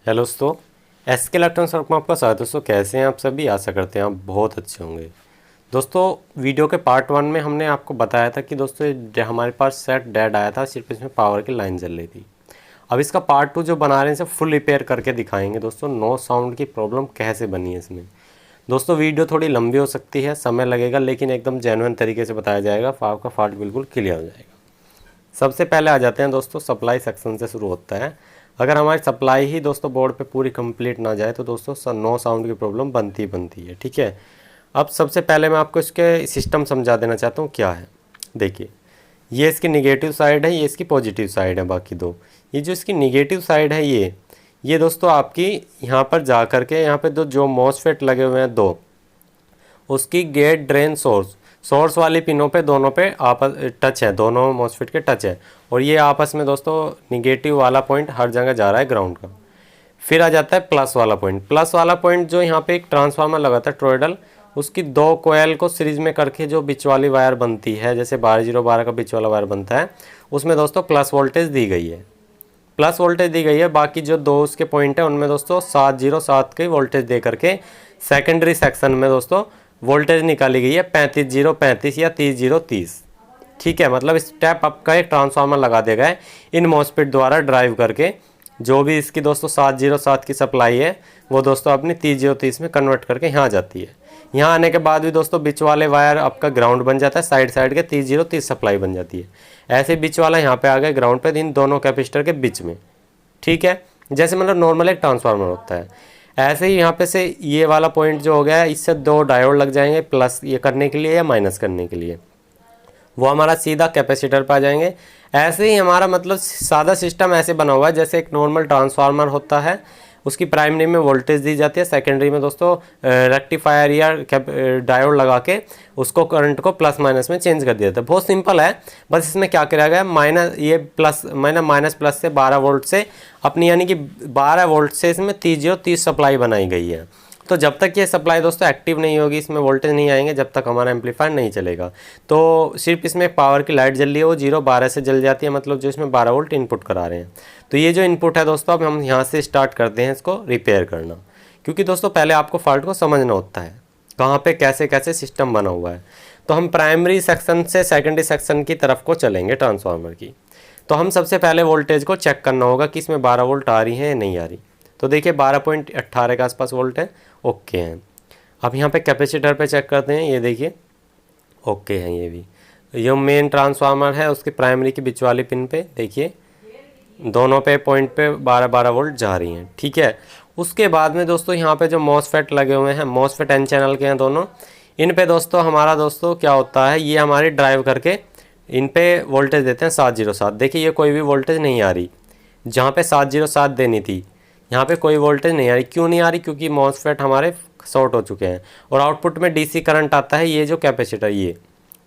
Hello दोस्तों, SK electronics work में आपका स्वागत है। दोस्तों कैसे हैं आप सभी? आशा करते हैं आप बहुत अच्छे होंगे। दोस्तों वीडियो के पार्ट 1 में हमने आपको बताया था कि दोस्तों हमारे पास सेट डेड आया था, सिर्फ इसमें पावर की लाइन जल रही थी। अब इसका पार्ट 2 जो बना रहे हैं इसे फुल रिपेयर करके दिखाएंगे दोस्तों, नो साउंड की प्रॉब्लम कैसे बनी है इसमें। दोस्तों वीडियो थोड़ी लंबी हो सकती है, समय लगेगा, लेकिन एकदम जेन्युइन तरीके से बताया जाएगा, आपका फॉल्ट बिल्कुल क्लियर हो जाएगा। सबसे पहले आ जाते हैं दोस्तों, सप्लाई सेक्शन से शुरू होता है। अगर हमारी सप्लाई ही दोस्तों बोर्ड पे पूरी कंप्लीट ना जाए तो दोस्तों नो साउंड की प्रॉब्लम बनती है। ठीक है, अब सबसे पहले मैं आपको इसके सिस्टम समझा देना चाहता हूँ क्या है। देखिए, ये इसकी निगेटिव साइड है, ये इसकी पॉजिटिव साइड है। बाकी दो, ये जो इसकी निगेटिव साइड है ये दोस्तों आपकी यहाँ पर जा कर के यहाँ पे जो मॉसफेट लगे हुए हैं दो, उसकी गेट ड्रेन सोर्स वाली पिनों पे दोनों पे आपस टच है, दोनों मॉसफेट के टच है, और ये आपस में दोस्तों निगेटिव वाला पॉइंट हर जगह जा रहा है ग्राउंड का। फिर आ जाता है प्लस वाला पॉइंट। प्लस वाला पॉइंट जो यहाँ पे एक ट्रांसफार्मर लगा था टॉरॉयडल, उसकी दो कोयल को सीरीज में करके जो बीच वाली वायर बनती है, जैसे 12012 का बीच वाला वायर बनता है, उसमें दोस्तों प्लस वोल्टेज दी गई है। प्लस वोल्टेज दी गई है। बाकी जो दो उसके पॉइंट है उनमें दोस्तों 707 की वोल्टेज दे करके सेकेंडरी सेक्शन में दोस्तों वोल्टेज निकाली गई है 35035 या 30030। ठीक है, मतलब स्टेप अप का एक ट्रांसफार्मर लगा देगा है इन मॉसफेट द्वारा ड्राइव करके। जो भी इसकी दोस्तों 707 की सप्लाई है वो दोस्तों अपनी 30030 में कन्वर्ट करके यहाँ जाती है। यहाँ आने के बाद भी दोस्तों बीच वाले वायर आपका ग्राउंड बन जाता है, साइड के 30030 सप्लाई बन जाती है। ऐसे बीच वाला यहाँ पे आ गया ग्राउंड पे इन दोनों कैपेसिटर के बीच में। ठीक है, जैसे मतलब नॉर्मल एक ट्रांसफार्मर होता है, ऐसे ही यहाँ पे से ये वाला पॉइंट जो हो गया है, इससे दो डायोड लग जाएंगे, प्लस ये करने के लिए या माइनस करने के लिए, वो हमारा सीधा कैपेसिटर पे आ जाएंगे। ऐसे ही हमारा मतलब सादा सिस्टम ऐसे बना हुआ है जैसे एक नॉर्मल ट्रांसफार्मर होता है, उसकी प्राइमरी में वोल्टेज दी जाती है, सेकेंडरी में दोस्तों रेक्टिफायर या डायोड लगा के उसको करंट को प्लस माइनस में चेंज कर दिया जाता है। बहुत सिंपल है, बस इसमें क्या किया गया है, माइनस ये प्लस माइनस प्लस से 12 वोल्ट से अपनी यानी कि 12 वोल्ट से इसमें 330 सप्लाई बनाई गई है। तो जब तक ये सप्लाई दोस्तों एक्टिव नहीं होगी, इसमें वोल्टेज नहीं आएंगे, जब तक हमारा एम्पलीफायर नहीं चलेगा। तो सिर्फ इसमें पावर की लाइट जल रही है, वो 0-12 से जल जाती है, मतलब जो इसमें 12 वोल्ट इनपुट करा रहे हैं। तो ये जो इनपुट है दोस्तों, अब हम यहाँ से स्टार्ट करते हैं इसको रिपेयर करना, क्योंकि दोस्तों पहले आपको फॉल्ट को समझना होता है कहाँ पे कैसे कैसे सिस्टम बना हुआ है। तो हम प्राइमरी सेक्शन से सेकेंडरी सेक्शन की तरफ को चलेंगे ट्रांसफार्मर की। तो हम सबसे पहले वोल्टेज को चेक करना होगा कि इसमें 12 वोल्ट आ रही है या नहीं आ रही। तो देखिए 12.18 के आसपास वोल्ट है, ओके हैं। अब यहाँ पे कैपेसिटर पे चेक करते हैं, ये देखिए ओके है। ये भी ये मेन ट्रांसफार्मर है, उसकी प्राइमरी की बीच वाली पिन पे देखिए दोनों पे पॉइंट पे 12-12 वोल्ट जा रही हैं। ठीक है, उसके बाद में दोस्तों यहाँ पे जो मॉसफेट लगे हुए हैं, मॉसफेट एन चैनल के हैं दोनों, इन पे दोस्तों हमारा दोस्तों क्या होता है, ये हमारी ड्राइव करके इन पे वोल्टेज देते हैं 707। देखिए ये कोई भी वोल्टेज नहीं आ रही, जहाँ पे 707 देनी थी यहाँ पे कोई वोल्टेज नहीं आ रही। क्यों नहीं आ रही? क्योंकि मॉसफेट हमारे शॉर्ट हो चुके हैं और आउटपुट में डीसी करंट आता है। ये जो कैपेसिटर ये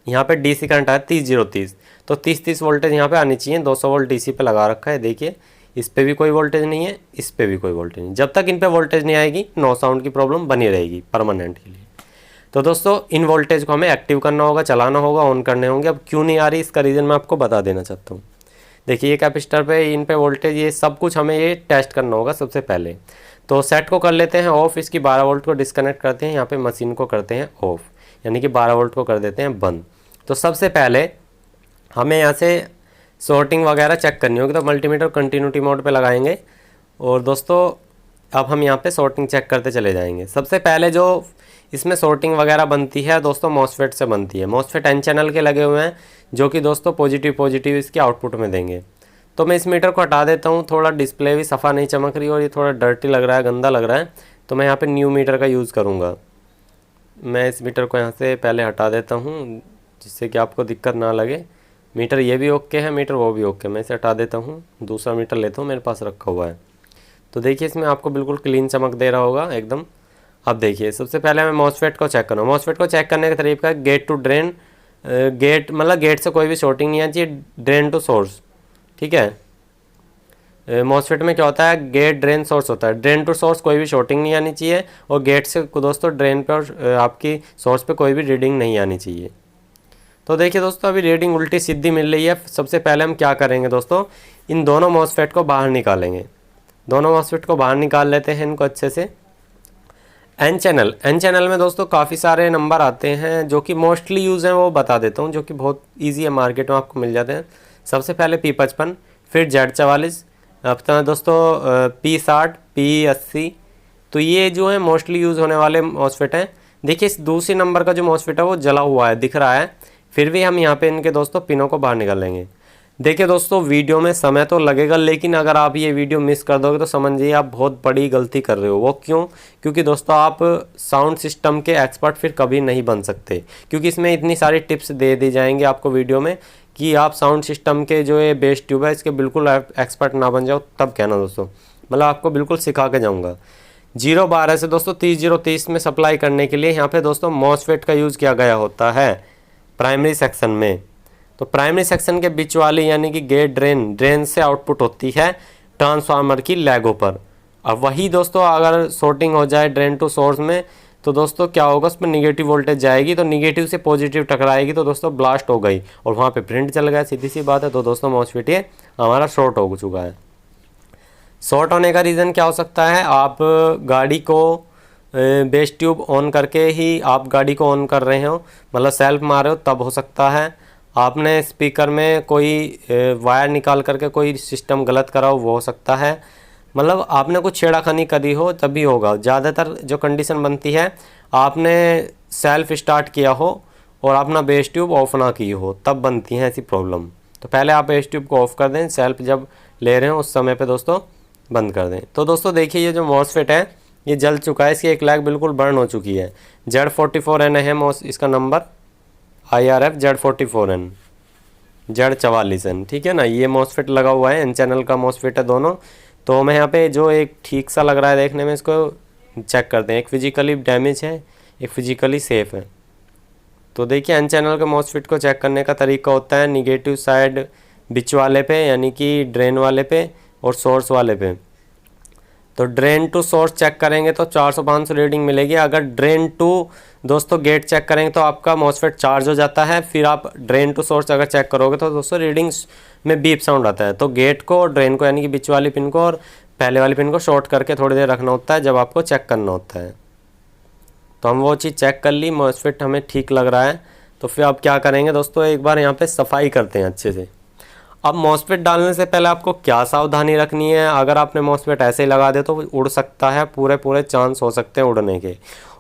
यहाँ पे डीसी करंट आया 3030, तो 30 वोल्टेज यहाँ पे आनी चाहिए। 200 वोल्ट डीसी पे लगा रखा है, देखिए इस पे भी कोई वोल्टेज नहीं है, इस पे भी कोई वोल्टेज नहीं। जब तक इन पे वोल्टेज नहीं आएगी नो साउंड की प्रॉब्लम बनी रहेगी परमानेंट के लिए। तो दोस्तों इन वोल्टेज को हमें एक्टिव करना होगा, चलाना होगा, ऑन करने होंगे। अब क्यों नहीं आ रही इसका रीज़न मैं आपको बता देना चाहता हूँ। देखिए ये कैपेसिटर पे इन पे वोल्टेज, ये सब कुछ हमें ये टेस्ट करना होगा सबसे पहले। तो सेट को कर लेते हैं ऑफ, इसकी 12 वोल्ट को डिस्कनेक्ट करते हैं, यहाँ पे मशीन को करते हैं ऑफ, यानी कि 12 वोल्ट को कर देते हैं बंद। तो सबसे पहले हमें यहाँ से सॉर्टिंग वगैरह चेक करनी होगी, तो मल्टीमीटर कंटिन्यूटी मोड पे लगाएंगे और दोस्तों अब हम यहाँ पे सॉर्टिंग चेक करते चले जाएंगे। सबसे पहले जो इसमें सॉर्टिंग वगैरह बनती है दोस्तों मॉसफेट से बनती है। मॉसफेट एन चैनल के लगे हुए हैं जो कि दोस्तों पॉजिटिव इसके आउटपुट में देंगे। तो मैं इस मीटर को हटा देता हूँ, थोड़ा डिस्प्ले भी सफ़ा नहीं चमक रही और ये थोड़ा डर्टी लग रहा है, गंदा लग रहा है, तो मैं यहाँ पे न्यू मीटर का यूज़ करूँगा। मैं इस मीटर को यहाँ से पहले हटा देता हूँ जिससे कि आपको दिक्कत ना लगे। मीटर ये भी ओके है, मीटर वो भी ओके, मैं इसे हटा देता हूँ, दूसरा मीटर लेता हूँ, मेरे पास रखा हुआ है। तो देखिए इसमें आपको बिल्कुल क्लीन चमक दे रहा होगा एकदम। अब देखिए सबसे पहले मैं मॉसफेट को चेक करूँ। मॉसफेट को चेक करने का तरीका है गेट टू ड्रेन, गेट मतलब गेट से कोई भी शॉर्टिंग नहीं आनी चाहिए, ड्रेन टू सोर्स। ठीक है, मॉसफेट में क्या होता है, गेट ड्रेन सोर्स होता है, ड्रेन टू सोर्स कोई भी शॉर्टिंग नहीं आनी चाहिए और गेट से दोस्तों ड्रेन पे और आपकी सोर्स पे कोई भी रीडिंग नहीं आनी चाहिए। तो देखिए दोस्तों अभी रीडिंग उल्टी सीधी मिल रही है। सबसे पहले हम क्या करेंगे दोस्तों, इन दोनों मॉसफेट को बाहर निकालेंगे। दोनों मॉसफेट को बाहर निकाल लेते हैं इनको अच्छे से। एन चैनल में दोस्तों काफ़ी सारे नंबर आते हैं जो कि मोस्टली यूज़ हैं, वो बता देता हूँ, जो कि बहुत इजी है, मार्केट में आपको मिल जाते हैं। सबसे पहले P55, फिर Z44, अपना दोस्तों P60, P80। तो ये जो है मोस्टली यूज़ होने वाले मॉसफेट हैं। देखिए इस दूसरे नंबर का जो मॉसफेट है वो जला हुआ है, दिख रहा है, फिर भी हम यहाँ पे इनके दोस्तों पिनों को बाहर निकाल लेंगे। देखिए दोस्तों वीडियो में समय तो लगेगा, लेकिन अगर आप ये वीडियो मिस कर दोगे तो समझिए आप बहुत बड़ी गलती कर रहे हो। वो क्यों? क्योंकि दोस्तों आप साउंड सिस्टम के एक्सपर्ट फिर कभी नहीं बन सकते, क्योंकि इसमें इतनी सारी टिप्स दे दी जाएंगी आपको वीडियो में कि आप साउंड सिस्टम के जो ये बेस ट्यूब है इसके बिल्कुल एक्सपर्ट ना बन जाओ, तब कहना दोस्तों। मतलब आपको बिल्कुल सिखा के जाऊँगा। 012 से दोस्तों 3030 में सप्लाई करने के लिए यहाँ पे दोस्तों मॉसफेट का यूज़ किया गया होता है प्राइमरी सेक्शन में। तो प्राइमरी सेक्शन के बीच वाली यानी कि गेट ड्रेन से आउटपुट होती है ट्रांसफार्मर की लैगों पर। अब वही दोस्तों अगर शॉर्टिंग हो जाए ड्रेन टू सोर्स में तो दोस्तों क्या होगा, उसमें निगेटिव वोल्टेज जाएगी, तो निगेटिव से पॉजिटिव टकराएगी, तो दोस्तों ब्लास्ट हो गई और वहाँ पे प्रिंट चल गया, सीधी सी बात है। तो दोस्तों मॉसफेट ये हमारा शॉर्ट हो चुका है। शॉर्ट होने का रीज़न क्या हो सकता है? आप गाड़ी को बेस ट्यूब ऑन करके ही आप गाड़ी को ऑन कर रहे हो, मतलब सेल्फ मार रहे हो, तब हो सकता है। आपने स्पीकर में कोई वायर निकाल करके कोई सिस्टम गलत करा हो, वो हो सकता है। मतलब आपने कुछ छेड़खानी करी हो तभी होगा। ज़्यादातर जो कंडीशन बनती है आपने सेल्फ स्टार्ट किया हो और अपना बेस ट्यूब ऑफ ना की हो, तब बनती हैं ऐसी प्रॉब्लम। तो पहले आप बेस ट्यूब को ऑफ कर दें, सेल्फ जब ले रहे हो उस समय पे दोस्तों बंद कर दें। तो दोस्तों देखिए ये जो मॉसफेट है ये जल चुका है, इसकी एक लैग बिल्कुल बर्न हो चुकी है। Z44N है इसका नंबर, IRF Z44N, Z44N, ठीक है ना। ये मॉसफेट लगा हुआ है, एन चैनल का मॉसफेट है दोनों। तो मैं यहाँ पे जो एक ठीक सा लग रहा है देखने में, इसको चेक करते हैं। एक फिजिकली डैमेज है, एक फिजिकली सेफ़ है। तो देखिए एन चैनल के मॉसफेट को चेक करने का तरीका होता है निगेटिव साइड बीच वाले पे यानी कि ड्रेन वाले पे और सोर्स वाले पे। तो ड्रेन टू सोर्स चेक करेंगे तो 400-500 रीडिंग मिलेगी। अगर ड्रेन टू दोस्तों गेट चेक करेंगे तो आपका मॉसफेट चार्ज हो जाता है। फिर आप ड्रेन टू सोर्स अगर चेक करोगे तो दोस्तों रीडिंग्स में बीप साउंड आता है। तो गेट को, ड्रेन को यानी कि बीच वाली पिन को और पहले वाली पिन को शॉर्ट करके थोड़ी देर रखना होता है जब आपको चेक करना होता है। तो हम वो चीज़ चेक कर ली, मॉसफेट हमें ठीक लग रहा है। तो फिर आप क्या करेंगे दोस्तों, एक बार यहाँ पे सफाई करते हैं अच्छे से। अब मॉसफेट डालने से पहले आपको क्या सावधानी रखनी है? अगर आपने मॉसफेट ऐसे ही लगा दे तो उड़ सकता है, पूरे चांस हो सकते हैं उड़ने के।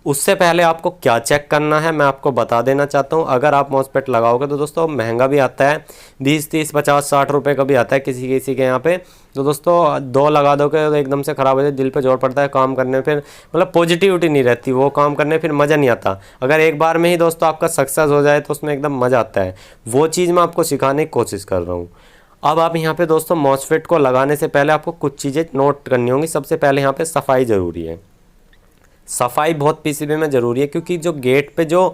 उससे पहले आपको क्या चेक करना है मैं आपको बता देना चाहता हूँ। अगर आप मॉसफेट लगाओगे तो दोस्तों महंगा भी आता है, 20, 30, 50, 60 रुपये का भी आता है किसी किसी के यहाँ पे। तो दोस्तों 2 लगा दोगे तो एकदम से ख़राब हो जाए, दिल पे जोर पड़ता है काम करने में, फिर मतलब पॉजिटिविटी नहीं रहती, वो काम करने फिर मज़ा नहीं आता। अगर एक बार में ही दोस्तों आपका सक्सेस हो जाए तो उसमें एकदम मज़ा आता है। वो चीज़ मैं आपको सिखाने की कोशिश कर रहा हूँ। अब आप यहाँ पे दोस्तों मॉसफेट को लगाने से पहले आपको कुछ चीज़ें नोट करनी होंगी। सबसे पहले यहाँ पे सफाई ज़रूरी है। सफाई बहुत पीसीबी में ज़रूरी है, क्योंकि जो गेट पे जो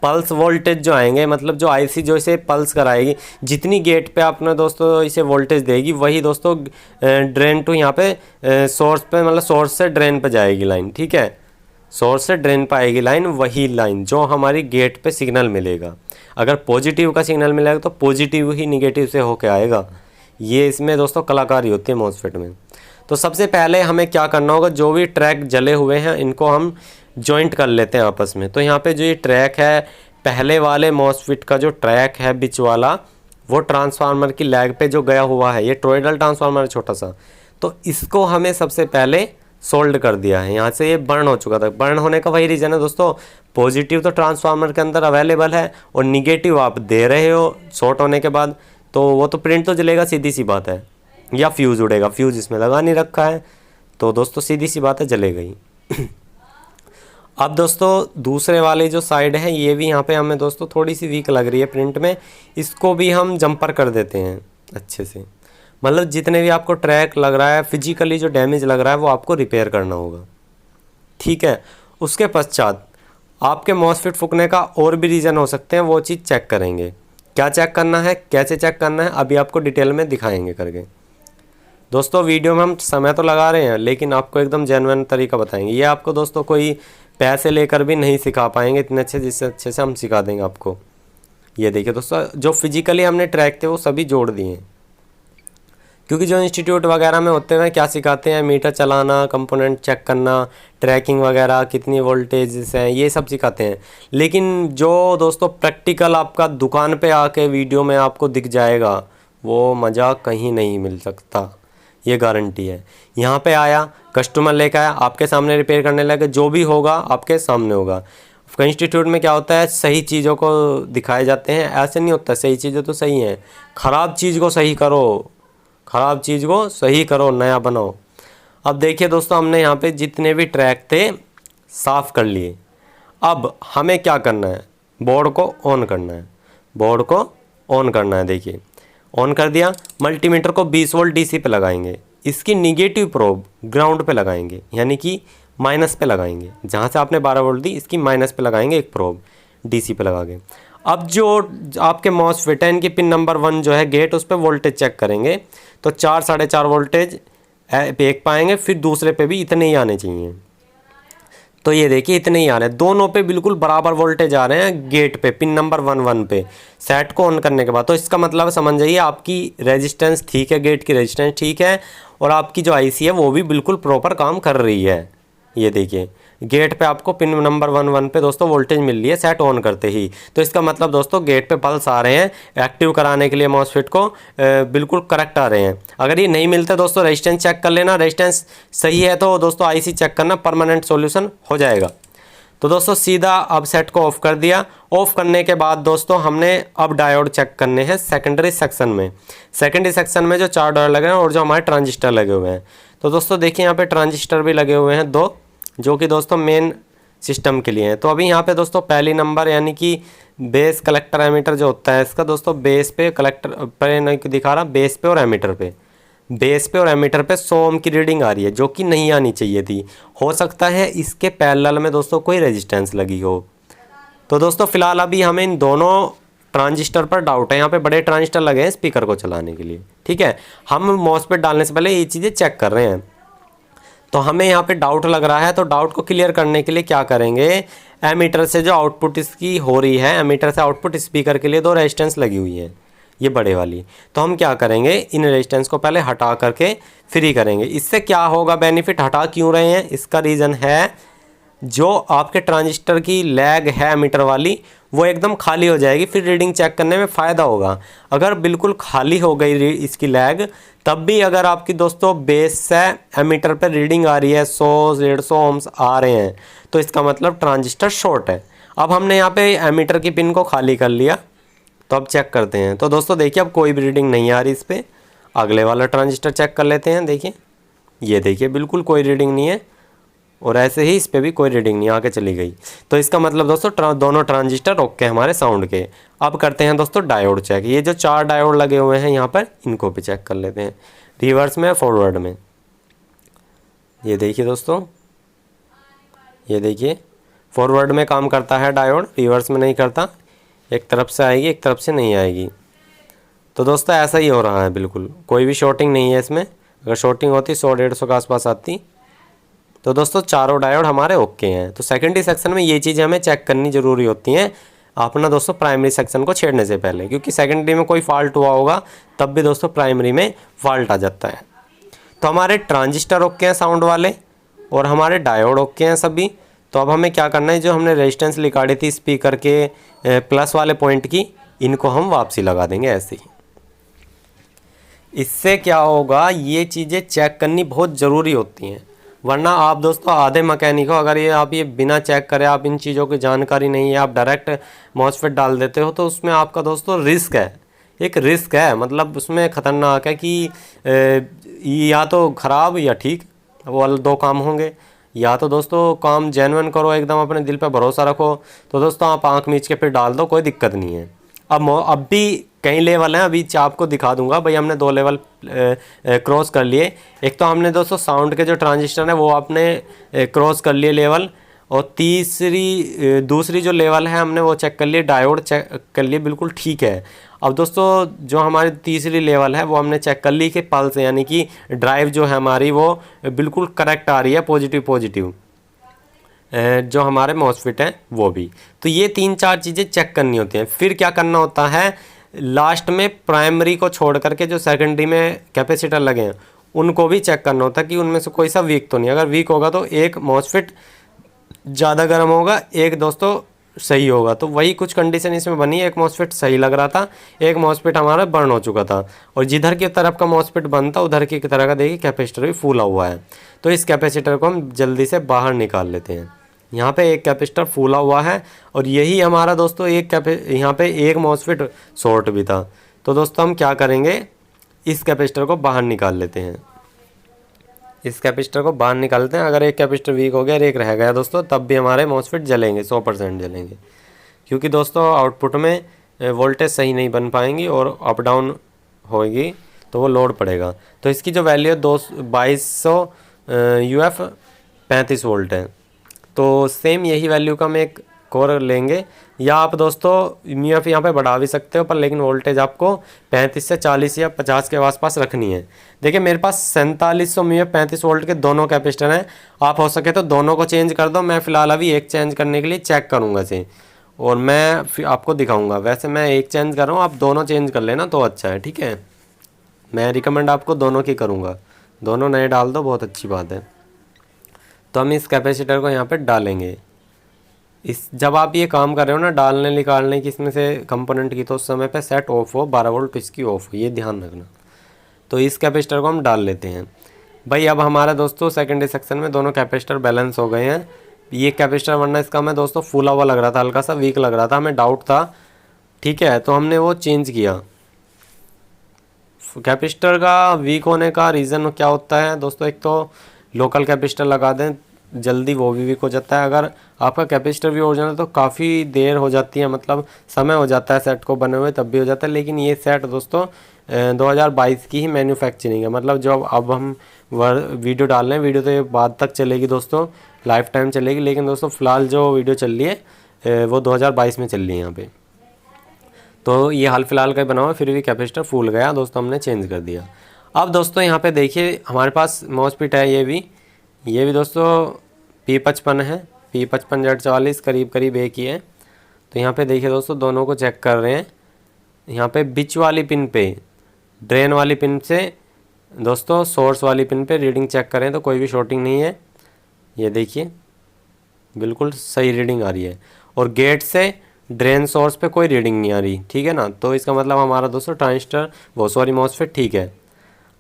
पल्स वोल्टेज जो आएंगे, मतलब जो आईसी जो इसे पल्स कराएगी, जितनी गेट पे आपने दोस्तों इसे वोल्टेज देगी वही दोस्तों ड्रेन टू यहाँ पे सोर्स पे, मतलब सोर्स से ड्रेन पे जाएगी लाइन, ठीक है। सोर्स से ड्रेन पर आएगी लाइन, वही लाइन जो हमारी गेट पे सिग्नल मिलेगा। अगर पॉजिटिव का सिग्नल मिलेगा तो पॉजिटिव ही निगेटिव से होके आएगा। ये इसमें दोस्तों कलाकारी होती है मॉसफेट में। तो सबसे पहले हमें क्या करना होगा, जो भी ट्रैक जले हुए हैं इनको हम जॉइंट कर लेते हैं आपस में। तो यहाँ पे जो ये ट्रैक है, पहले वाले मॉसफेट का जो ट्रैक है बीच वाला, वो ट्रांसफार्मर की लैग पे जो गया हुआ है, ये टॉरॉयडल ट्रांसफार्मर है छोटा सा, तो इसको हमें सबसे पहले सोल्ड कर दिया है। यहाँ से ये बर्न हो चुका था। बर्न होने का वही रीज़न है दोस्तों, पॉजिटिव तो ट्रांसफार्मर के अंदर अवेलेबल है और निगेटिव आप दे रहे हो शॉर्ट होने के बाद, तो वो तो प्रिंट तो जलेगा, सीधी सी बात है, या फ्यूज़ उड़ेगा। फ्यूज़ इसमें लगा नहीं रखा है तो दोस्तों सीधी सी बात है जलेगा ही। अब दोस्तों दूसरे वाले जो साइड है ये भी यहाँ पे हमें दोस्तों थोड़ी सी वीक लग रही है प्रिंट में, इसको भी हम जंपर कर देते हैं अच्छे से। मतलब जितने भी आपको ट्रैक लग रहा है, फिजिकली जो डैमेज लग रहा है वो आपको रिपेयर करना होगा, ठीक है। उसके पश्चात आपके मॉसफेट फूकने का और भी रीज़न हो सकते हैं, वो चीज़ चेक करेंगे। क्या चेक करना है, कैसे चेक करना है, अभी आपको डिटेल में दिखाएंगे करके। दोस्तों वीडियो में हम समय तो लगा रहे हैं लेकिन आपको एकदम जेन्युइन तरीका बताएंगे। ये आपको दोस्तों कोई पैसे लेकर भी नहीं सिखा पाएंगे इतने अच्छे, जिससे अच्छे से हम सिखा देंगे आपको। ये देखिए दोस्तों, जो फिजिकली हमने ट्रैक थे वो सभी जोड़ दिए हैं, क्योंकि जो इंस्टीट्यूट वगैरह में होते हैं क्या सिखाते हैं, मीटर चलाना, कंपोनेंट चेक करना, ट्रैकिंग वगैरह, कितनी वोल्टेजेस हैं, ये सब सिखाते हैं। लेकिन जो दोस्तों प्रैक्टिकल आपका दुकान पे आके वीडियो में आपको दिख जाएगा, वो मज़ा कहीं नहीं मिल सकता, ये गारंटी है। यहाँ पे आया, कस्टमर लेकर आया, आपके सामने रिपेयर करने लगे, जो भी होगा आपके सामने होगा। इंस्टीट्यूट में क्या होता है, सही चीज़ों को दिखाए जाते हैं, ऐसे नहीं होता। सही चीज़ें तो सही हैं, ख़राब चीज़ को सही करो, ख़राब चीज़ को सही करो, नया बनाओ। अब देखिए दोस्तों, हमने यहाँ पे जितने भी ट्रैक थे साफ़ कर लिए। अब हमें क्या करना है, बोर्ड को ऑन करना है, बोर्ड को ऑन करना है। देखिए ऑन कर दिया। मल्टीमीटर को 20 वोल्ट डीसी पे लगाएंगे, इसकी निगेटिव प्रोब ग्राउंड पे लगाएंगे, यानी कि माइनस पे लगाएंगे। जहाँ से आपने 12 वोल्ट दी, इसकी माइनस पे लगाएंगे एक प्रोब डीसी पे लगा के। अब जो आपके मॉसफेट है, इनकी पिन नंबर 1 जो है गेट, उस पर वोल्टेज चेक करेंगे तो 4 4.5 वोल्टेज एक पाएंगे, फिर दूसरे पे भी इतने ही आने चाहिए। तो ये देखिए इतने ही आ रहे हैं, दोनों पे बिल्कुल बराबर वोल्टेज आ रहे हैं गेट पे, पिन नंबर 1 पे सेट को ऑन करने के बाद। तो इसका मतलब समझ जाइए आपकी रेजिस्टेंस ठीक है, गेट की रेजिस्टेंस ठीक है, और आपकी जो आईसी है वो भी बिल्कुल प्रॉपर काम कर रही है। ये देखिए गेट पे आपको पिन नंबर 1 पे दोस्तों वोल्टेज मिल रही है सेट ऑन करते ही। तो इसका मतलब दोस्तों गेट पे पल्स आ रहे हैं, एक्टिव कराने के लिए मॉसफेट को बिल्कुल करेक्ट आ रहे हैं। अगर ये नहीं मिलते दोस्तों, रेजिस्टेंस चेक कर लेना, रेजिस्टेंस सही है तो दोस्तों आईसी चेक करना, परमानेंट सॉल्यूशन हो जाएगा। तो दोस्तों सीधा अब सेट को ऑफ कर दिया। ऑफ करने के बाद दोस्तों हमने अब डायोड चेक करने हैं सेकेंडरी सेक्शन में। सेकेंडरी सेक्शन में जो 4 डायोड लगे हैं और जो हमारे ट्रांजिस्टर लगे हुए हैं। तो दोस्तों देखिए यहाँ पे ट्रांजिस्टर भी लगे हुए हैं 2, जो कि दोस्तों मेन सिस्टम के लिए हैं। तो अभी यहाँ पे दोस्तों पहली नंबर यानी कि बेस कलेक्टर एमीटर जो होता है इसका, दोस्तों बेस पे कलेक्टर पर नहीं दिखा रहा, बेस पे और एमीटर पे, बेस पे और एमीटर पे 100 ओम की रीडिंग आ रही है, जो कि नहीं आनी चाहिए थी। हो सकता है इसके पैरेलल में दोस्तों कोई रेजिस्टेंस लगी हो। तो दोस्तों फिलहाल अभी हमें इन दोनों ट्रांजिस्टर पर डाउट है। यहाँ पे बड़े ट्रांजिस्टर लगे हैं स्पीकर को चलाने के लिए, ठीक है। हम मॉसफेट डालने से पहले ये चीज़ें चेक कर रहे हैं। तो हमें यहाँ पे डाउट लग रहा है, तो डाउट को क्लियर करने के लिए क्या करेंगे, एमीटर से जो आउटपुट इसकी हो रही है, एमीटर से आउटपुट स्पीकर के लिए 2 रेजिस्टेंस लगी हुई है, ये बड़े वाली। तो हम क्या करेंगे, इन रेजिस्टेंस को पहले हटा करके फ्री करेंगे। इससे क्या होगा बेनिफिट, हटा क्यों रहे हैं, इसका रीज़न है जो आपके ट्रांजिस्टर की लैग है एमीटर वाली, वो एकदम खाली हो जाएगी, फिर रीडिंग चेक करने में फ़ायदा होगा। अगर बिल्कुल खाली हो गई इसकी लैग, तब भी अगर आपकी दोस्तों बेस से एमीटर पर रीडिंग आ रही है 100-150 ओम्स आ रहे हैं, तो इसका मतलब ट्रांजिस्टर शॉर्ट है। अब हमने यहाँ पे एमीटर की पिन को खाली कर लिया, तो अब चेक करते हैं। तो दोस्तों देखिए अब कोई भी रीडिंग नहीं आ रही इस पर। अगले वाला ट्रांजिस्टर चेक कर लेते हैं। देखिए ये देखिए बिल्कुल कोई रीडिंग नहीं है, और ऐसे ही इस पर भी कोई रीडिंग नहीं आके चली गई। तो इसका मतलब दोस्तों दोनों ट्रांजिस्टर ओके हमारे साउंड के। अब करते हैं दोस्तों डायोड चेक। ये जो 4 डायोड लगे हुए हैं यहाँ पर, इनको भी चेक कर लेते हैं, रिवर्स में फॉरवर्ड में। ये देखिए दोस्तों, ये देखिए फॉरवर्ड में काम करता है डायोड, रिवर्स में नहीं करता। एक तरफ से आएगी, एक तरफ से नहीं आएगी। तो दोस्तों ऐसा ही हो रहा है, बिल्कुल कोई भी शॉर्टिंग नहीं है इसमें। अगर शॉर्टिंग होती 100-150 के आसपास आती। तो दोस्तों चारों डायोड हमारे ओके हैं। तो सेकेंडरी सेक्शन में ये चीज़ें हमें चेक करनी ज़रूरी होती हैं अपना दोस्तों प्राइमरी सेक्शन को छेड़ने से पहले, क्योंकि सेकेंडरी में कोई फॉल्ट हुआ होगा तब भी दोस्तों प्राइमरी में फॉल्ट आ जाता है। तो हमारे ट्रांजिस्टर ओके हैं साउंड वाले, और हमारे डायोड ओके हैं सभी। तो अब हमें क्या करना है, जो हमने रेजिस्टेंस निकाली थी स्पीकर के प्लस वाले पॉइंट की, इनको हम वापसी लगा देंगे ऐसे ही। इससे क्या होगा, ये चीज़ें चेक करनी बहुत ज़रूरी होती हैं, वरना आप दोस्तों आधे मैकेनिक हो, अगर ये आप ये बिना चेक करे, आप इन चीज़ों की जानकारी नहीं है, आप डायरेक्ट मॉसफेट डाल देते हो, तो उसमें आपका दोस्तों रिस्क है, एक रिस्क है, मतलब उसमें ख़तरनाक है कि या तो ख़राब या ठीक, वो 2 काम होंगे। या तो दोस्तों काम जेन्युइन करो, एकदम अपने दिल पे भरोसा रखो, तो दोस्तों आप आँख मीच के फिर डाल दो, कोई दिक्कत नहीं है। अब भी कई लेवल हैं, अभी आपको दिखा दूंगा भाई। हमने 2 लेवल क्रॉस कर लिए। एक तो हमने दोस्तों साउंड के जो ट्रांजिस्टर है वो आपने क्रॉस कर लिए लेवल, और दूसरी जो लेवल है हमने वो चेक कर लिए, डायोड चेक कर लिए, बिल्कुल ठीक है। अब दोस्तों जो हमारी तीसरी लेवल है वो हमने चेक कर ली कि पल्स यानी कि ड्राइव जो है हमारी वो बिल्कुल करेक्ट आ रही है, पॉजिटिव जो हमारे मॉसफेट हैं वो भी। तो ये 3-4 चीज़ें चेक करनी होती हैं। फिर क्या करना होता है, लास्ट में प्राइमरी को छोड़ करके जो सेकेंडरी में कैपेसिटर लगे हैं उनको भी चेक करना होता है कि उनमें से कोई सा वीक तो नहीं। अगर वीक होगा तो एक मॉसफेट ज़्यादा गर्म होगा, एक दोस्तों सही होगा। तो वही कुछ कंडीशन इसमें बनी। एक मॉसफेट सही लग रहा था, एक मॉसफेट हमारा बर्न हो चुका था, और जिधर की तरफ का मॉसफेट बंद था उधर की तरह का देखिए कैपेसिटर भी फूला हुआ है। तो इस कैपेसिटर को हम जल्दी से बाहर निकाल लेते हैं। यहाँ पे एक कैपेसिटर फूला हुआ है और यही हमारा दोस्तों यहाँ पे एक मॉसफेट शॉर्ट भी था। तो दोस्तों हम क्या करेंगे, इस कैपेसिटर को बाहर निकाल लेते हैं। इस कैपेसिटर को बाहर निकालते हैं। अगर एक कैपेसिटर वीक हो गया और एक रह गया दोस्तों, तब भी हमारे मॉसफेट जलेंगे, 100% जलेंगे, क्योंकि दोस्तों आउटपुट में वोल्टेज सही नहीं बन पाएंगी और अप डाउन होगी तो वो लोड पड़ेगा। तो इसकी जो वैल्यू है 2200 UF 35 वोल्ट है। तो सेम यही वैल्यू का हम एक कोर लेंगे, या आप दोस्तों UF यहाँ पे बढ़ा भी सकते हो, पर लेकिन वोल्टेज आपको 35 से 40 या 50 के आसपास रखनी है। देखिए मेरे पास 4700 MUF 35 वोल्ट के दोनों कैपेसिटर हैं। आप हो सके तो दोनों को चेंज कर दो। मैं फ़िलहाल अभी एक चेंज करने के लिए चेक करूँगा इसे, और मैं फिर आपको दिखाऊँगा। वैसे मैं एक चेंज कर रहा हूँ, आप दोनों चेंज कर लेना तो अच्छा है, ठीक है। मैं रिकमेंड आपको दोनों की करूँगा, दोनों नए डाल दो, बहुत अच्छी बात है। तो हम इस कैपेसिटर को यहाँ पे डालेंगे। इस जब आप ये काम कर रहे हो ना डालने निकालने की इसमें से कंपोनेंट की, तो उस समय पे सेट ऑफ हो, 12 वोल्ट इसकी ऑफ हो, ये ध्यान रखना। तो इस कैपेसिटर को हम डाल लेते हैं भाई। अब हमारा दोस्तों सेकेंडरी सेक्शन में दोनों कैपेसिटर बैलेंस हो गए हैं। ये कैपेसिटर वरना इसका हमें दोस्तों फूला हुआ लग रहा था, हल्का सा वीक लग रहा था, हमें डाउट था, ठीक है। तो हमने वो चेंज किया। कैपेसिटर का वीक होने का रीज़न क्या होता है दोस्तों, एक तो लोकल कैपेसिटर लगा दें, जल्दी वो भी वीक हो जाता है। अगर आपका कैपेसिटर भी ओरिजिनल तो काफ़ी देर हो जाती है, मतलब समय हो जाता है सेट को बने हुए, तब भी हो जाता है। लेकिन ये सेट दोस्तों 2022 की ही मैन्युफैक्चरिंग है, मतलब जो अब हम वीडियो डाल रहे हैं, वीडियो तो ये बाद तक चलेगी दोस्तों, लाइफ टाइम चलेगी। लेकिन दोस्तों फ़िलहाल जो वीडियो चल रही है वो 2022 में चल रही है यहाँ पे। तो ये हाल फिलहाल का ही बना हुआ, फिर भी कैपेसिटर फूल गया दोस्तों, हमने चेंज कर दिया। अब दोस्तों यहाँ पे देखिए हमारे पास मॉसफेट है, ये भी दोस्तों P55 है, P55 Z44 करीब करीब एक ही है। तो यहाँ पे देखिए दोस्तों दोनों को चेक कर रहे हैं। यहाँ पे बीच वाली पिन पे, ड्रेन वाली पिन से दोस्तों सोर्स वाली पिन पे रीडिंग चेक करें तो कोई भी शॉर्टिंग नहीं है। ये देखिए बिल्कुल सही रीडिंग आ रही है, और गेट से ड्रेन सोर्स पे कोई रीडिंग नहीं आ रही, ठीक है ना। तो इसका मतलब हमारा दोस्तों ट्रांजिस्टर मॉसफेट ठीक है।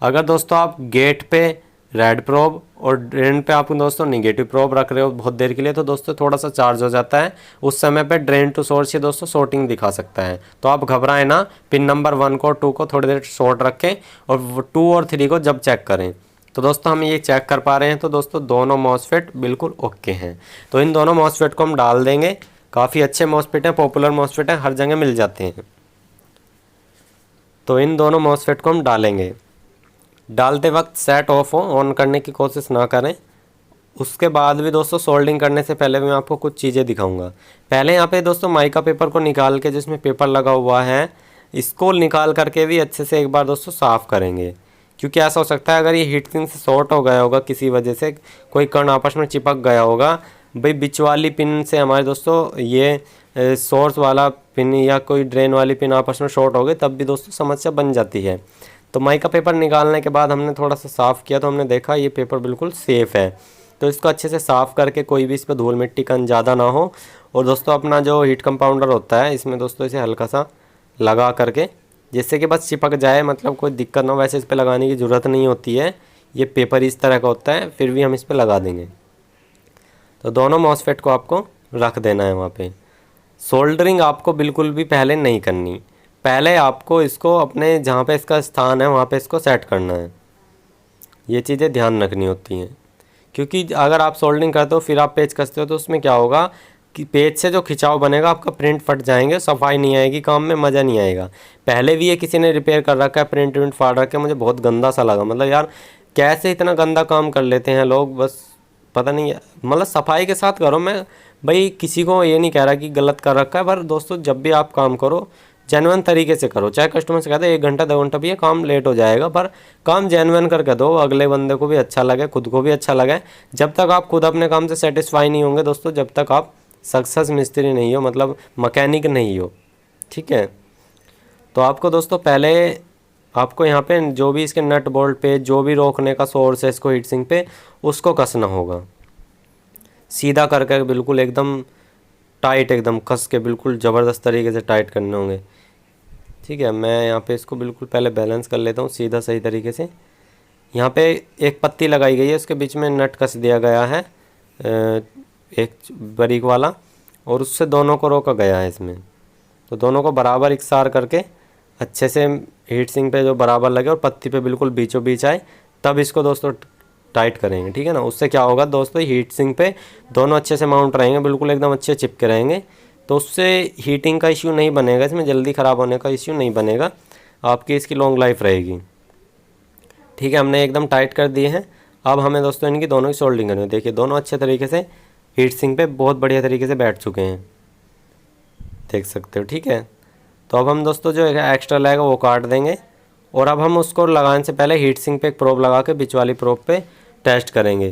अगर दोस्तों आप गेट पे रेड प्रोब और ड्रेन पे आप दोस्तों निगेटिव प्रोब रख रहे हो बहुत देर के लिए, तो दोस्तों थोड़ा सा चार्ज हो जाता है, उस समय पे ड्रेन टू सोर्स ही दोस्तों शॉर्टिंग दिखा सकता है। तो आप घबराएं ना, पिन नंबर 1 को 2 को थोड़ी देर शॉर्ट रखें और 2 और 3 को जब चेक करें। तो दोस्तों हम ये चेक कर पा रहे हैं, तो दोस्तों दोनों मॉसफेट बिल्कुल ओके हैं। तो इन दोनों मॉसफेट को हम डाल देंगे। काफ़ी अच्छे मॉसफेट हैं, पॉपुलर मॉसफेट हैं, हर जगह मिल जाते हैं। तो इन दोनों मॉसफेट को हम डालेंगे। डालते वक्त सेट ऑफ हो, ऑन करने की कोशिश ना करें। उसके बाद भी दोस्तों सोल्डिंग करने से पहले भी मैं आपको कुछ चीज़ें दिखाऊंगा। पहले यहाँ पे दोस्तों माइका पेपर को निकाल के, जिसमें पेपर लगा हुआ है, इसको निकाल करके भी अच्छे से एक बार दोस्तों साफ़ करेंगे, क्योंकि ऐसा हो सकता है अगर ये हीट सिंक से शॉर्ट हो गया होगा, किसी वजह से कोई कण आपस में चिपक गया होगा भाई, बीच वाली पिन से हमारे दोस्तों ये सोर्स वाला पिन या कोई ड्रेन वाली पिन आपस में शॉर्ट हो गई, तब भी दोस्तों समस्या बन जाती है। तो माइका पेपर निकालने के बाद हमने थोड़ा सा साफ़ किया, तो हमने देखा ये पेपर बिल्कुल सेफ़ है। तो इसको अच्छे से साफ़ करके कोई भी इस पर धूल मिट्टी कण ज़्यादा ना हो, और दोस्तों अपना जो हीट कंपाउंडर होता है इसमें दोस्तों इसे हल्का सा लगा करके, जिससे कि बस चिपक जाए, मतलब कोई दिक्कत ना हो। वैसे इस पर लगाने की ज़रूरत नहीं होती है, ये पेपर इस तरह का होता है, फिर भी हम इस पर लगा देंगे। तो दोनों मॉसफेट को आपको रख देना है वहाँ पे। सोल्डरिंग आपको बिल्कुल भी पहले नहीं करनी, पहले आपको इसको अपने जहाँ पे इसका स्थान है वहाँ पे इसको सेट करना है। ये चीज़ें ध्यान रखनी होती हैं, क्योंकि अगर आप सोल्डरिंग करते हो फिर आप पेच कसते हो, तो उसमें क्या होगा कि पेच से जो खिंचाव बनेगा आपका प्रिंट फट जाएंगे, सफाई नहीं आएगी, काम में मज़ा नहीं आएगा। पहले भी ये किसी ने रिपेयर कर रखा है, प्रिंट फाड़ रखा है, मुझे बहुत गंदा सा लगा। मतलब यार कैसे इतना गंदा काम कर लेते हैं लोग, बस पता नहीं है। मतलब सफाई के साथ करो, मैं भाई किसी को ये नहीं कह रहा कि गलत कर रखा है, पर दोस्तों जब भी आप काम करो जेन्युइन तरीके से करो। चाहे कस्टमर से कहते हैं 1 घंटा 2 घंटा भी है, काम लेट हो जाएगा, पर काम जेन्युइन करके दो, अगले बंदे को भी अच्छा लगे, खुद को भी अच्छा लगे। जब तक आप खुद अपने काम से सेटिस्फाई नहीं होंगे दोस्तों, जब तक आप सक्सेस मिस्त्री नहीं हो, मतलब मैकेनिक नहीं हो, ठीक है। तो आपको दोस्तों पहले आपको यहाँ पे जो भी इसके नट बोल्ट पे जो भी रोकने का सोर्स है इसको हीट सिंक पे, उसको कसना होगा सीधा करके, बिल्कुल एकदम टाइट, एकदम कस के बिल्कुल ज़बरदस्त तरीके से टाइट करने होंगे। ठीक है, मैं यहाँ पे इसको बिल्कुल पहले बैलेंस कर लेता हूँ सीधा सही तरीके से। यहाँ पे एक पत्ती लगाई गई है, उसके बीच में नट कस दिया गया है एक बारीक वाला, और उससे दोनों को रोका गया है इसमें। तो दोनों को बराबर इकसार करके अच्छे से हीट सिंक पे जो बराबर लगे और पत्ती पे बिल्कुल बीचों बीच आए, तब इसको दोस्तों टाइट करेंगे। ठीक है ना, उससे क्या होगा दोस्तों, हीट सिंक पे दोनों अच्छे से माउंट रहेंगे, बिल्कुल एकदम अच्छे चिपके रहेंगे। तो उससे हीटिंग का इश्यू नहीं बनेगा, इसमें जल्दी ख़राब होने का इश्यू नहीं बनेगा, आपकी इसकी लॉन्ग लाइफ रहेगी। ठीक है, हमने एकदम टाइट कर दिए हैं। अब हमें दोस्तों इनकी दोनों की सोल्डिंग करनी है। देखिए दोनों अच्छे तरीके से हीट सिंक पे बहुत बढ़िया तरीके से बैठ चुके हैं, देख सकते हो। ठीक है, तो अब हम दोस्तों जो एक्स्ट्रा लगेगा वो काट देंगे, और अब हम उसको लगाने से पहले हीट सिंक पे एक प्रोब लगा के बीच वाली प्रोब पे टेस्ट करेंगे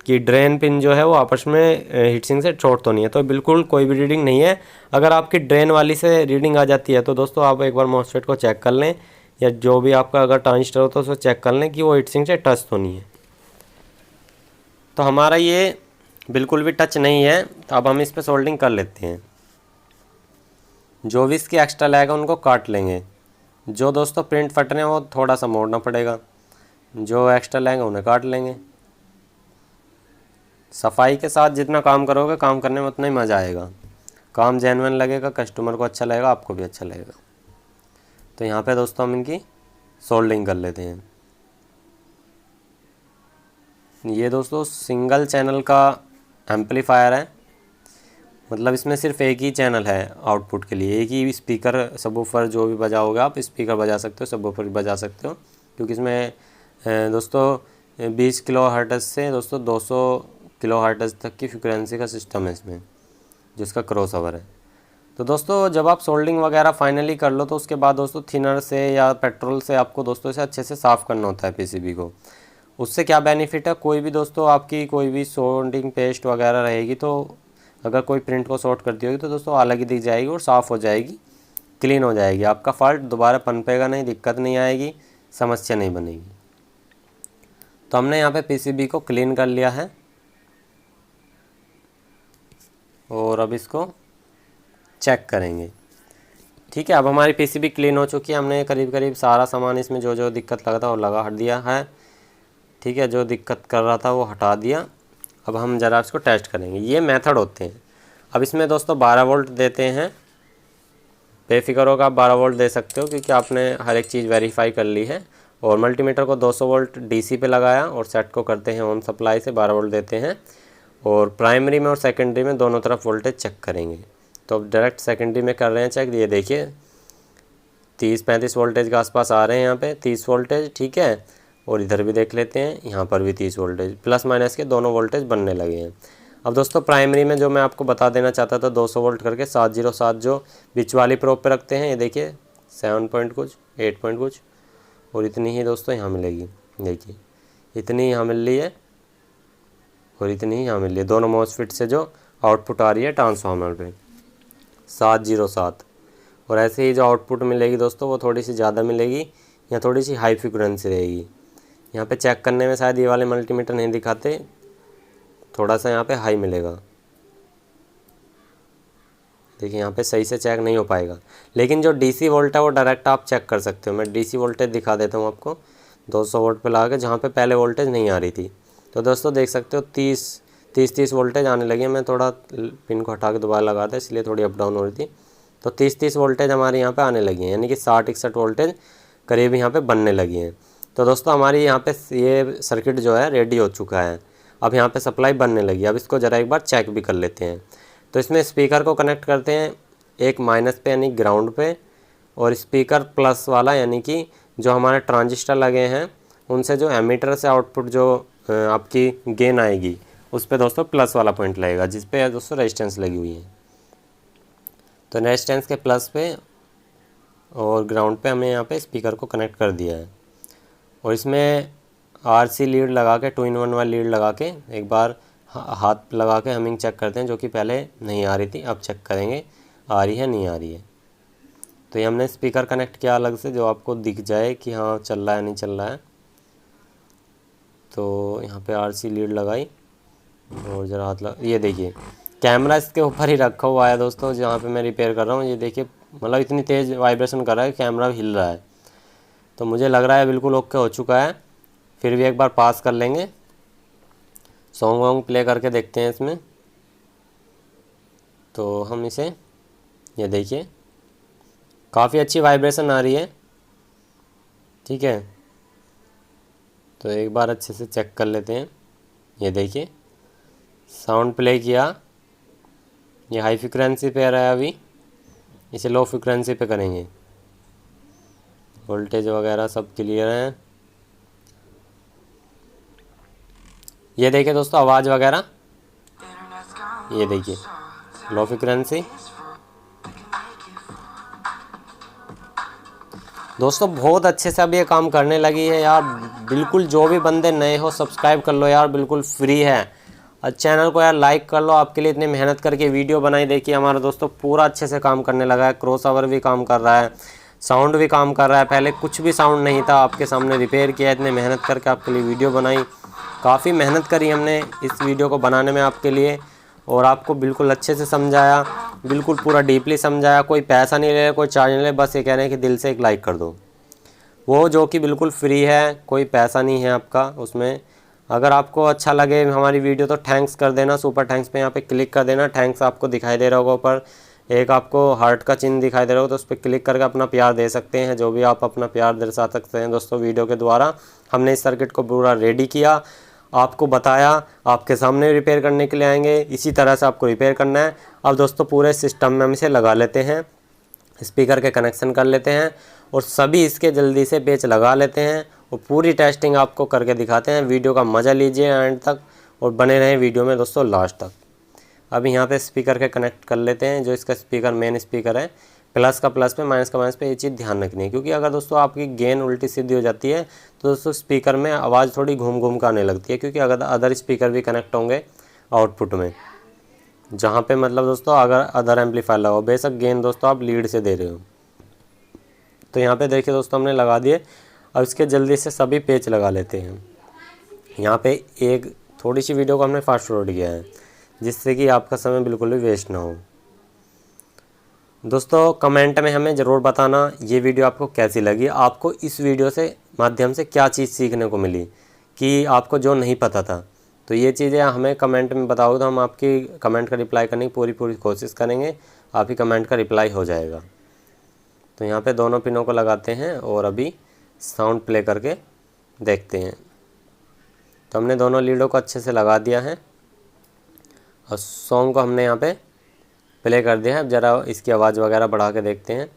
कि ड्रेन पिन जो है वो आपस में हीट सिंक से शॉर्ट तो नहीं है। तो बिल्कुल कोई भी रीडिंग नहीं है। अगर आपकी ड्रेन वाली से रीडिंग आ जाती है तो दोस्तों आप एक बार मॉसफेट को चेक कर लें, या जो भी आपका अगर ट्रांजिस्टर हो तो उसको चेक कर लें कि वो हीट सिंक से टच तो नहीं है। तो हमारा ये बिल्कुल भी टच नहीं है, तो अब हम इस पर सोल्डिंग कर लेते हैं। जो भी इसकी एक्स्ट्रा लगेगा उनको काट लेंगे। जो दोस्तों प्रिंट फट रहे हैं वो थोड़ा सा मोड़ना पड़ेगा, जो एक्स्ट्रा लगेंगे उन्हें काट लेंगे। सफाई के साथ जितना काम करोगे, काम करने में उतना ही मज़ा आएगा, काम जेन्युइन लगेगा, कस्टमर को अच्छा लगेगा, आपको भी अच्छा लगेगा। तो यहाँ पे दोस्तों हम इनकी सोल्डिंग कर लेते हैं। ये दोस्तों सिंगल चैनल का एम्पलीफायर है, मतलब इसमें सिर्फ एक ही चैनल है आउटपुट के लिए, एक ही स्पीकर, सबवूफर जो भी बजाओगे आप, स्पीकर बजा सकते हो, सबवूफर भी बजा सकते हो, क्योंकि इसमें दोस्तों 20 किलो हर्ट्ज़ से दोस्तों 200 किलो हर्ट्ज़ तक की फ्रिक्वेंसी का सिस्टम है इसमें, जिसका क्रॉस ओवर है। तो दोस्तों जब आप सोल्डिंग वगैरह फाइनली कर लो तो उसके बाद दोस्तों थिनर से या पेट्रोल से आपको दोस्तों इसे अच्छे से साफ़ करना होता है पीसीबी को। उससे क्या बेनिफिट है, कोई भी दोस्तों आपकी कोई भी सोल्डिंग पेस्ट वगैरह रहेगी तो अगर कोई प्रिंट को शॉर्ट करती होगी तो दोस्तों अलग ही दिख जाएगी और साफ़ हो जाएगी, क्लीन हो जाएगी। आपका फॉल्ट दोबारा पनपेगा नहीं, दिक्कत नहीं आएगी, समस्या नहीं बनेगी। तो हमने यहाँ पे पीसीबी को क्लीन कर लिया है, और अब इसको चेक करेंगे। ठीक है, अब हमारी पीसीबी क्लीन हो चुकी है। हमने करीब करीब सारा सामान इसमें जो जो दिक्कत लगा था वो लगा हट दिया है। ठीक है, जो दिक्कत कर रहा था वो हटा दिया। अब हम ज़रा इसको टेस्ट करेंगे। ये मेथड होते हैं। अब इसमें दोस्तों 12 वोल्ट देते हैं, बेफिक्र होकर आप 12 वोल्ट दे सकते हो क्योंकि आपने हर एक चीज़ वेरीफाई कर ली है। और मल्टीमीटर को 200 वोल्ट डीसी पे लगाया और सेट को करते हैं ऑन सप्लाई से 12 वोल्ट देते हैं, और प्राइमरी में और सेकेंडरी में दोनों तरफ वोल्टेज चेक करेंगे। तो अब डायरेक्ट सेकेंडरी में कर रहे हैं चेक। ये देखिए 30-35 वोल्टेज के आसपास आ रहे हैं यहाँ पे 30 वोल्टेज। ठीक है, और इधर भी देख लेते हैं, यहाँ पर भी 30 वोल्टेज, प्लस माइनस के दोनों वोल्टेज बनने लगे हैं। अब दोस्तों प्राइमरी में जो मैं आपको बता देना चाहता था 200 वोल्ट करके 707 जो बीच वाली प्रोब पे रखते हैं, ये देखिए 7 पॉइंट कुछ 8 पॉइंट कुछ, और इतनी ही दोस्तों यहाँ मिलेगी। देखिए इतनी यहाँ मिल रही है और इतनी ही यहाँ मिल रही है, दोनों मॉसफेट से जो आउटपुट आ रही है ट्रांसफार्मर पे 707। और ऐसे ही जो आउटपुट मिलेगी दोस्तों वो थोड़ी सी ज़्यादा मिलेगी या थोड़ी सी हाई फ्रिक्वेंसी रहेगी। यहाँ पे चेक करने में शायद ये वाले मल्टीमीटर नहीं दिखाते, थोड़ा सा यहाँ पे हाई मिलेगा। देखिए यहाँ पे सही से चेक नहीं हो पाएगा, लेकिन जो डीसी वोल्ट है वो डायरेक्ट आप चेक कर सकते हो। मैं डीसी वोल्टेज दिखा देता हूँ आपको 200 वोल्ट पे लगा के, जहाँ पे पहले वोल्टेज नहीं आ रही थी। तो दोस्तों देख सकते हो 30 वोल्टेज आने लगे। मैं थोड़ा पिन को हटा के दोबारा लगा था इसलिए थोड़ी अप डाउन हो रही थी। तो 30 वोल्टेज हमारे यहाँ पे आने लगी हैं, यानी कि 60-61 वोल्टेज करीब यहाँ पे बनने लगी हैं। तो दोस्तों हमारी यहाँ पे ये सर्किट जो है रेडी हो चुका है। अब यहाँ पे सप्लाई बनने लगी। अब इसको ज़रा एक बार चेक भी कर लेते हैं। तो इसमें स्पीकर को कनेक्ट करते हैं, एक माइनस पे यानी ग्राउंड पे, और स्पीकर प्लस वाला यानी कि जो हमारे ट्रांजिस्टर लगे हैं उनसे जो एमीटर से आउटपुट जो आपकी गेन आएगी उस पर दोस्तों प्लस वाला पॉइंट लगेगा, जिस पे दोस्तों रेजिस्टेंस लगी हुई है। तो रेजिस्टेंस के प्लस पे और ग्राउंड पे हमने यहाँ पे स्पीकर को कनेक्ट कर दिया है, और इसमें आरसी लीड लगा के 2-in-1 वाली लीड लगा के एक बार हाथ लगा के हमिंग चेक करते हैं, जो कि पहले नहीं आ रही थी। अब चेक करेंगे आ रही है नहीं आ रही है। तो ये हमने स्पीकर कनेक्ट किया अलग से, जो आपको दिख जाए कि हाँ चल रहा है नहीं चल रहा है। तो यहाँ पे RC लीड लगाई और ज़रा हाथ लगा, ये देखिए कैमरा इसके ऊपर ही रखा हुआ है दोस्तों, जहाँ पे मैं रिपेयर कर रहा हूँ। ये देखिए मतलब इतनी तेज़ वाइब्रेशन कर रहा है, कैमरा हिल रहा है। तो मुझे लग रहा है बिल्कुल ओके हो चुका है। फिर भी एक बार पास कर लेंगे, सॉन्ग वॉन्ग प्ले करके देखते हैं इसमें। तो हम इसे, ये देखिए काफ़ी अच्छी वाइब्रेशन आ रही है, ठीक है। तो एक बार अच्छे से चेक कर लेते हैं। ये देखिए साउंड प्ले किया, ये हाई फ्रिक्वेंसी पे आ रहा है, अभी इसे लो फ्रिक्वेंसी पे करेंगे। वोल्टेज वगैरह सब क्लियर है। ये देखिए दोस्तों आवाज़ वगैरह, ये देखिए लो फ्रिक्वेंसी। दोस्तों बहुत अच्छे से अब ये काम करने लगी है यार। बिल्कुल जो भी बंदे नए हो सब्सक्राइब कर लो यार, बिल्कुल फ्री है। और चैनल को यार लाइक कर लो, आपके लिए इतनी मेहनत करके वीडियो बनाई। देखिए हमारा दोस्तों पूरा अच्छे से काम करने लगा है, क्रॉसओवर भी काम कर रहा है, साउंड भी काम कर रहा है। पहले कुछ भी साउंड नहीं था, आपके सामने रिपेयर किया, इतने मेहनत करके आपके लिए वीडियो बनाई। काफ़ी मेहनत करी हमने इस वीडियो को बनाने में आपके लिए, और आपको बिल्कुल अच्छे से समझाया, बिल्कुल पूरा डीपली समझाया। कोई पैसा नहीं ले, कोई चार्ज नहीं ले, बस ये कह रहे हैं कि दिल से एक लाइक कर दो, वो जो कि बिल्कुल फ्री है, कोई पैसा नहीं है आपका उसमें। अगर आपको अच्छा लगे हमारी वीडियो तो थैंक्स कर देना, सुपर थैंक्स पे यहाँ पे क्लिक कर देना। थैंक्स आपको दिखाई दे रहा होगा ऊपर, एक आपको हार्ट का चिन्ह दिखाई दे रहा होगा, तो उस पर क्लिक करके अपना प्यार दे सकते हैं। जो भी आप अपना प्यार दर्शा सकते हैं दोस्तों वीडियो के द्वारा। हमने इस सर्किट को पूरा रेडी किया, आपको बताया, आपके सामने रिपेयर करने के लिए आएंगे, इसी तरह से आपको रिपेयर करना है। अब दोस्तों पूरे सिस्टम में हम इसे लगा लेते हैं, स्पीकर के कनेक्शन कर लेते हैं और सभी इसके जल्दी से पेच लगा लेते हैं और पूरी टेस्टिंग आपको करके दिखाते हैं। वीडियो का मज़ा लीजिए एंड तक और बने रहें वीडियो में दोस्तों लास्ट तक। अभी यहाँ पे स्पीकर के कनेक्ट कर लेते हैं, जो इसका स्पीकर मेन स्पीकर है, प्लस का प्लस पे माइनस का माइनस पे, ये चीज़ ध्यान रखनी है। क्योंकि अगर दोस्तों आपकी गेन उल्टी सीधी हो जाती है तो दोस्तों स्पीकर में आवाज़ थोड़ी घूम घूम कर आने लगती है। क्योंकि अगर अदर स्पीकर भी कनेक्ट होंगे आउटपुट में, जहाँ पे मतलब दोस्तों अगर अदर एम्पलीफायर लगाओ, बेशक गेन दोस्तों आप लीड से दे रहे हो। तो यहाँ पे देखिए दोस्तों हमने लगा दिए। अब इसके जल्दी से सभी पेच लगा लेते हैं। यहाँ पे एक थोड़ी सी वीडियो को हमने फास्ट फॉरवर्ड किया है, जिससे कि आपका समय बिल्कुल भी वेस्ट ना हो। दोस्तों कमेंट में हमें ज़रूर बताना ये वीडियो आपको कैसी लगी, आपको इस वीडियो से माध्यम से क्या चीज़ सीखने को मिली, कि आपको जो नहीं पता था। तो ये चीज़ें हमें कमेंट में बताओ, तो हम आपकी कमेंट का रिप्लाई करने की पूरी कोशिश करेंगे, आपकी कमेंट का रिप्लाई हो जाएगा। तो यहाँ पे दोनों पिनों को लगाते हैं और अभी साउंड प्ले करके देखते हैं। तो हमने दोनों लीडों को अच्छे से लगा दिया है और सॉन्ग को हमने यहाँ पे प्ले कर दिया है। अब ज़रा इसकी आवाज़ वगैरह बढ़ा के देखते हैं।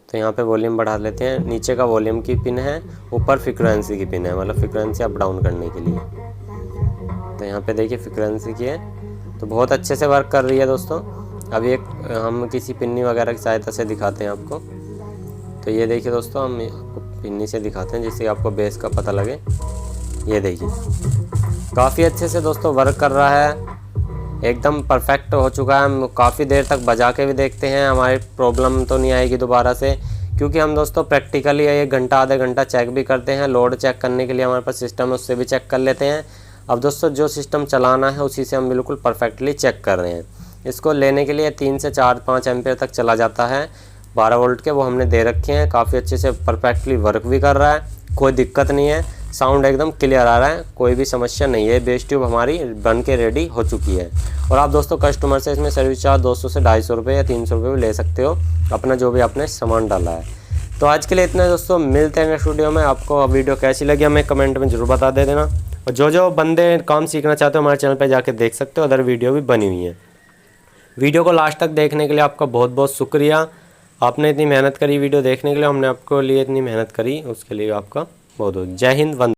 तो यहाँ पे वॉल्यूम बढ़ा लेते हैं, नीचे का वॉल्यूम की पिन है, ऊपर फ्रीक्वेंसी की पिन है, मतलब फ्रीक्वेंसी अप डाउन करने के लिए। तो यहाँ पे देखिए फ्रीक्वेंसी की है, तो बहुत अच्छे से वर्क कर रही है दोस्तों। अभी एक हम किसी पिन्नी वगैरह की सहायता से दिखाते हैं आपको। तो ये देखिए दोस्तों हम आपको पिन्नी से दिखाते हैं, जिससे आपको बेस का पता लगे। ये देखिए काफ़ी अच्छे से दोस्तों वर्क कर रहा है, एकदम परफेक्ट हो चुका है। हम काफ़ी देर तक बजा के भी देखते हैं, हमारी प्रॉब्लम तो नहीं आएगी दोबारा से। क्योंकि हम दोस्तों प्रैक्टिकली 1 घंटा आधा घंटा चेक भी करते हैं, लोड चेक करने के लिए हमारे पास सिस्टम है, उससे भी चेक कर लेते हैं। अब दोस्तों जो सिस्टम चलाना है उसी से हम बिल्कुल परफेक्टली चेक कर रहे हैं। इसको लेने के लिए 3 से 4-5 एम्पेयर तक चला जाता है, 12 वोल्ट के, वो हमने दे रखे हैं। काफ़ी अच्छे से परफेक्टली वर्क भी कर रहा है, कोई दिक्कत नहीं है, साउंड एकदम क्लियर आ रहा है, कोई भी समस्या नहीं है। बेस ट्यूब हमारी बन के रेडी हो चुकी है। और आप दोस्तों कस्टमर से इसमें सर्विस चार्ज 200 से 250 रुपये या 300 रुपये भी ले सकते हो, अपना जो भी आपने सामान डाला है। तो आज के लिए इतना दोस्तों, मिलते हैं नेक्स्ट वीडियो में। आपको वीडियो कैसी लगी हमें कमेंट में ज़रूर बता दे देना। और जो बंदे काम सीखना चाहते हो हमारे चैनल पर जाके देख सकते हो, अदर वीडियो भी बनी हुई है। वीडियो को लास्ट तक देखने के लिए आपका बहुत बहुत शुक्रिया। आपने इतनी मेहनत करी वीडियो देखने के लिए, हमने आपको लिए इतनी मेहनत करी, उसके लिए आपका बहुत बहुत जय हिंद, वंदे।